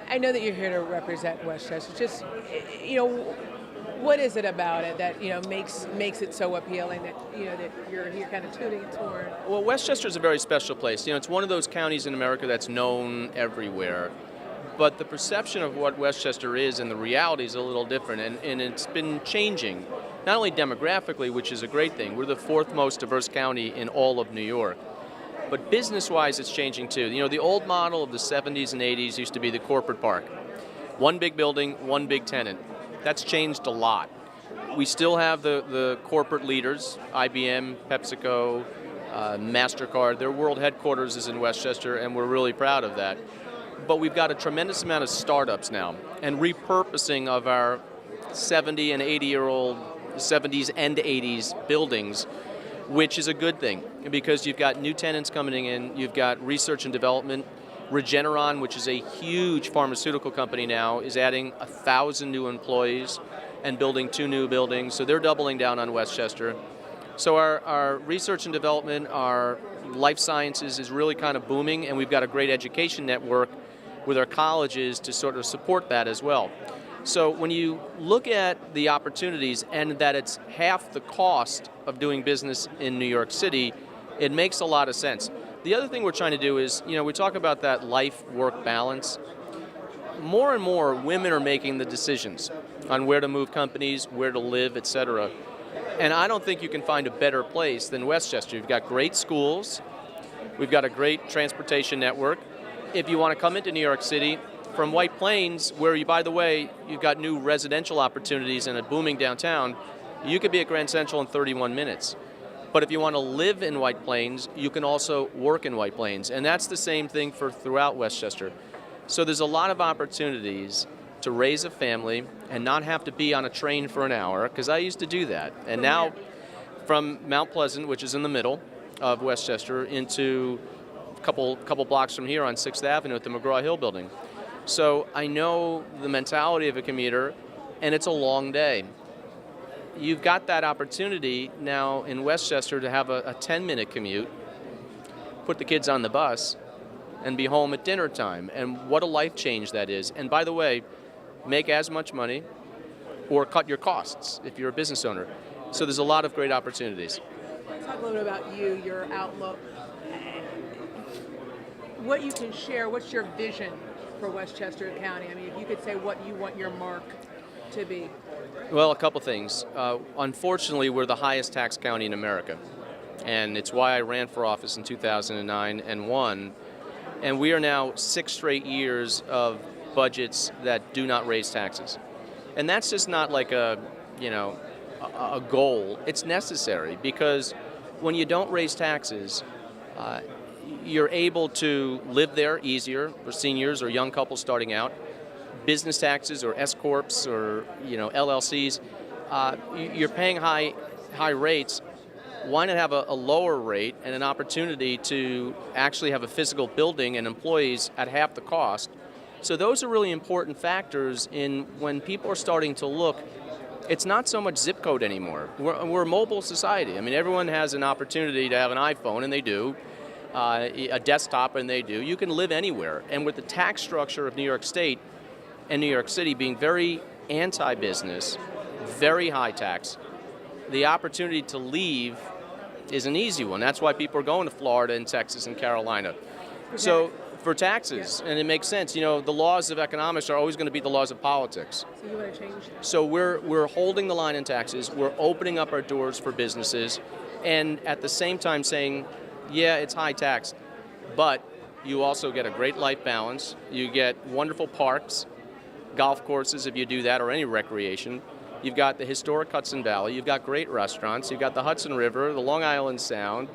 I know that you're here to represent Westchester. Just, you know, what is it about it that makes it so appealing that that you're here kind of tooting its horn? Well, Westchester is a very special place. It's one of those counties in America that's known everywhere. But the perception of what Westchester is and the reality is a little different, and it's been changing. Not only demographically, which is a great thing. We're the fourth most diverse county in all of New York. But business-wise, it's changing too. The old model of the 70s and 80s used to be the corporate park. One big building, one big tenant. That's changed a lot. We still have the corporate leaders, IBM, PepsiCo, MasterCard. Their world headquarters is in Westchester, and we're really proud of that. But we've got a tremendous amount of startups now, and repurposing of our 70 and 80-year-old, 70s and 80s buildings, which is a good thing because you've got new tenants coming in, you've got research and development. Regeneron, which is a huge pharmaceutical company now, is adding 1,000 new employees and building 2 new buildings, so they're doubling down on Westchester. So our research and development, our life sciences is really kind of booming, and we've got a great education network with our colleges to sort of support that as well. So when you look at the opportunities and that it's half the cost of doing business in New York City, it makes a lot of sense. The other thing we're trying to do is, we talk about that life-work balance. More and more women are making the decisions on where to move companies, where to live, et cetera. And I don't think you can find a better place than Westchester. You've got great schools, we've got a great transportation network. If you want to come into New York City, from White Plains, where by the way, you've got new residential opportunities and a booming downtown, you could be at Grand Central in 31 minutes. But if you want to live in White Plains, you can also work in White Plains. And that's the same thing for throughout Westchester. So there's a lot of opportunities to raise a family and not have to be on a train for an hour, because I used to do that. And now from Mount Pleasant, which is in the middle of Westchester, into a couple blocks from here on 6th Avenue at the McGraw-Hill building. So I know the mentality of a commuter, and it's a long day. You've got that opportunity now in Westchester to have a 10-minute commute, put the kids on the bus, and be home at dinner time. And what a life change that is. And by the way, make as much money or cut your costs if you're a business owner. So there's a lot of great opportunities. Talk a little bit about you, your outlook, what you can share. What's your vision for Westchester County? I mean, if you could say what you want your mark to be. Well, a couple things. Unfortunately, we're the highest tax county in America, and it's why I ran for office in 2009 and won. And we are now 6 straight years of budgets that do not raise taxes. And that's just not like a goal. It's necessary because when you don't raise taxes, you're able to live there easier for seniors or young couples starting out. Business taxes or S corps or LLCs, you're paying high rates. Why not have a lower rate and an opportunity to actually have a physical building and employees at half the cost? So those are really important factors in when people are starting to look. It's not so much zip code anymore. We're a mobile society. I mean, everyone has an opportunity to have an iPhone, and they do, a desktop, and they do. You can live anywhere. And with the tax structure of New York State and New York City being very anti-business, very high tax, the opportunity to leave is an easy one. That's why people are going to Florida and Texas and Carolina. So for taxes, and it makes sense. The laws of economics are always going to be the laws of politics. So you want to change that? So we're holding the line in taxes. We're opening up our doors for businesses, and at the same time saying, yeah, it's high tax, but you also get a great life balance. You get wonderful parks, golf courses if you do that, or any recreation. You've got the historic Hudson Valley, you've got great restaurants, you've got the Hudson River, the Long Island Sound,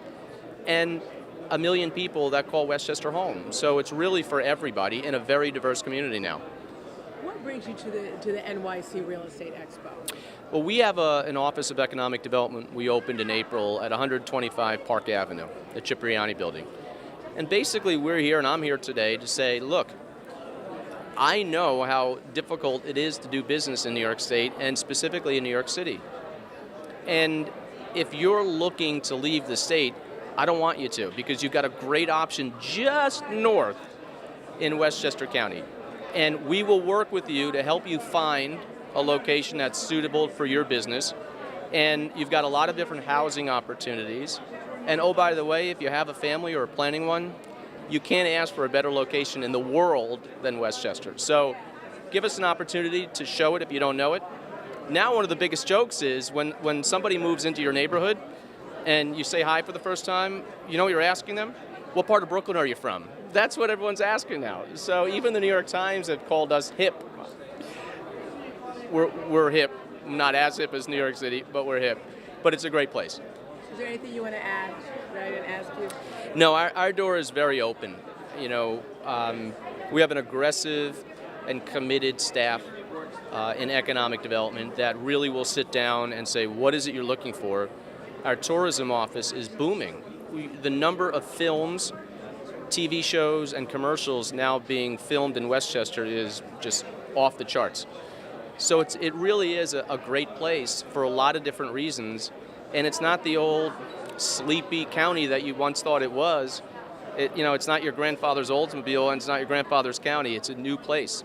and 1 million people that call Westchester home. So it's really for everybody in a very diverse community now. What brings you to the NYC Real Estate Expo? Well, we have an Office of Economic Development we opened in April at 125 Park Avenue, the Cipriani building. And basically we're here, and I'm here today to say, look, I know how difficult it is to do business in New York State, and specifically in New York City. And if you're looking to leave the state, I don't want you to, because you've got a great option just north in Westchester County. And we will work with you to help you find a location that's suitable for your business. And you've got a lot of different housing opportunities. And oh, by the way, if you have a family or are planning one, you can't ask for a better location in the world than Westchester. So give us an opportunity to show it if you don't know it. Now one of the biggest jokes is when somebody moves into your neighborhood and you say hi for the first time, you know what you're asking them? What part of Brooklyn are you from? That's what everyone's asking now. So even the New York Times have called us hip. We're hip. Not as hip as New York City, but we're hip. But it's a great place. Is there anything you want to add that I didn't ask you? No, our door is very open. We have an aggressive and committed staff in economic development that really will sit down and say, what is it you're looking for? Our tourism office is booming. The number of films, TV shows, and commercials now being filmed in Westchester is just off the charts. So it really is a great place for a lot of different reasons, and it's not the old sleepy county that you once thought it was. It's not your grandfather's Oldsmobile, and it's not your grandfather's county. It's a new place.